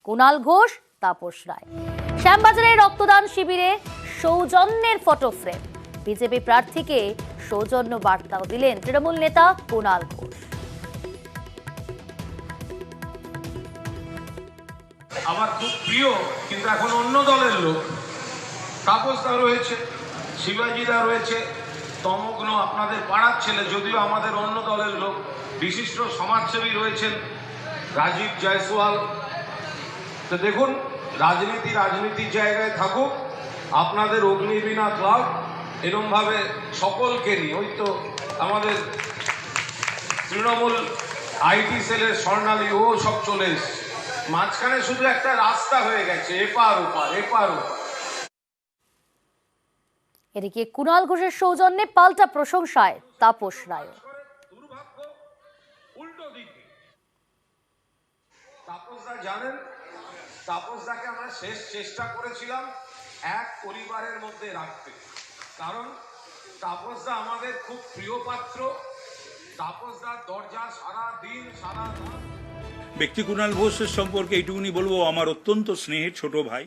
কুণাল ঘোষ, তাপস রায়। শ্যামবাজারে রক্তদান শিবিরে সৌজন্যের photo frame. BJP প্রার্থীকে সৌজন্য বার্তাও দিলেন তৃণমূল নেতা কুণাল ঘোষ। আমার খুব প্রিয় কিন্তু এখন অন্য দলের লোক, তাপসদা রয়েছে, শিবাজিদা রয়েছে, তমগ্ন আপনাদের পাড়ার ছেলে, যদিও আমাদের অন্য দলের লোক, বিশিষ্ট সমাজসেবী রয়েছেন রাজীব জয়সওয়াল। তো দেখুন, রাজনীতির জায়গায় থাকুক, আপনাদের অগ্নিবীণা ক্লাব এরমভাবে সকলকে নিয়ে, ওই তো আমাদের তৃণমূল আইটি সেলের স্বর্ণালী ও সব চলে এসছে, মাঝখানে শুধু একটা রাস্তা হয়ে গেছে, এপার ওপার। এদিকে কুণাল ঘোষের সৌজন্যে পাল্টা প্রশংসায় তাপস রায়। দুর্ভাগ্য উল্টো দিকে। তাপসদা জানেন, তাপসদাকে আমরা শেষ চেষ্টা করেছিলাম এক পরিবারের মধ্যে রাখতে, কারণ তাপসদা আমাদের খুব প্রিয় পাত্র। তাপসদার দরজা সারা দিন সারা রাত। ব্যক্তি কুণাল ঘোষের সম্পর্কে এইটুকুনি বলবো, আমার অত্যন্ত স্নেহের ছোট ভাই।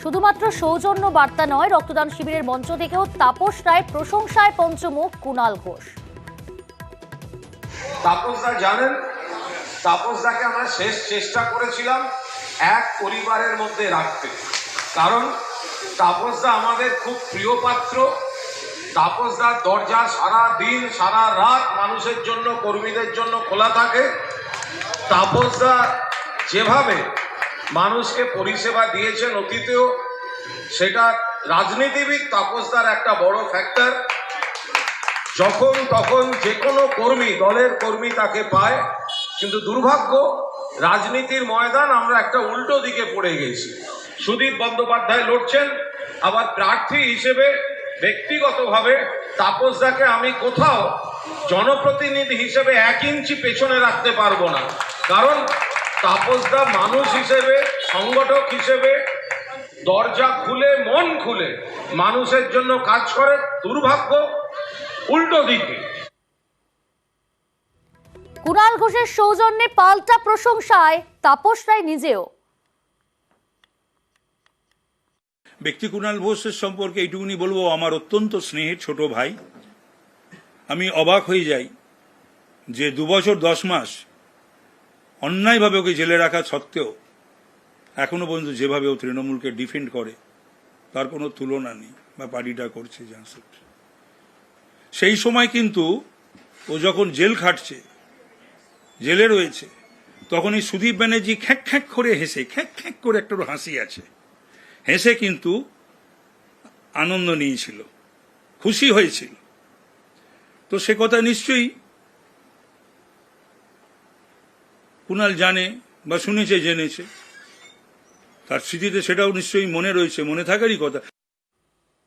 শুধুমাত্র সৌজন্য বার্তা নয়, রক্তদান শিবিরের মঞ্চ থেকেও তাপস রায় প্রশংসায় পঞ্চমুখ কুণাল ঘোষ। তাপসদা জানেন, তাপসদাকে আমরা শেষ চেষ্টা করেছিলাম এক পরিবারের মধ্যে রাখতে, কারণ তাপসদা আমাদের খুব প্রিয় পাত্র। তাপসদার দরজা সারা দিন সারা রাত মানুষের জন্য, কর্মীদের জন্য খোলা থাকে। তাপসদা যেভাবে মানুষকে পরিষেবা দিয়েছেন অতীতেও, সেটা রাজনীতিবিদ তাপসদার একটা বড় ফ্যাক্টর। যখন তখন যে কোনো কর্মী, দলের কর্মী তাকে পায়। কিন্তু দুর্ভাগ্য, রাজনীতির ময়দান আমরা একটা উল্টো দিকে পড়ে গেছি। সুদীপ বন্দ্যোপাধ্যায় লড়ছেন, আবার প্রার্থী হিসেবে ব্যক্তিগতভাবে তাপসদাকে আমি কোথাও জনপ্রতিনিধি হিসেবে 1 ইঞ্চি পেছনে রাখতে পারবো না, কারণ তাপসদা মানুষ হিসেবে, সংগঠক হিসেবে দরজা খুলে, মন খুলে মানুষের জন্য কাজ করে। দুর্ভাগ্য উল্টো দিকে। কুণাল ঘোষের সৌজন্যে পাল্টা প্রশংসায় তাপস রায় নিজেও। ব্যক্তি কুণাল ঘোষের সম্পর্কে এইটুকুনি বলবো, আমার অত্যন্ত স্নেহের ছোট ভাই। আমি অবাক হয়ে যাই যে 2 বছর 10 মাস অন্যায়ভাবে ওকে জেলে রাখা সত্ত্বেও এখনো পর্যন্ত যেভাবে ও তৃণমূলকে ডিফেন্ড করে, তার কোনো তুলনা নেই, বা পার্টিটা করছে জানসেট। সেই সময় কিন্তু ও যখন জেল খাটছে, জেলে রয়েছে, তখন এই সুদীপ ব্যানার্জি খ্যাঁক খ্যাঁক করে হেসে, খ্যাঁক খ্যাঁক করে একটা হাসি আছে, হেসে কিন্তু আনন্দ নিয়েছিল, খুশি হয়েছিল। তো সে কথা নিশ্চয়ই কুণাল জানে বা শুনেছে, জেনেছে, তার স্মৃতিতে সেটাও নিশ্চয়ই মনে রয়েছে, মনে থাকারই কথা।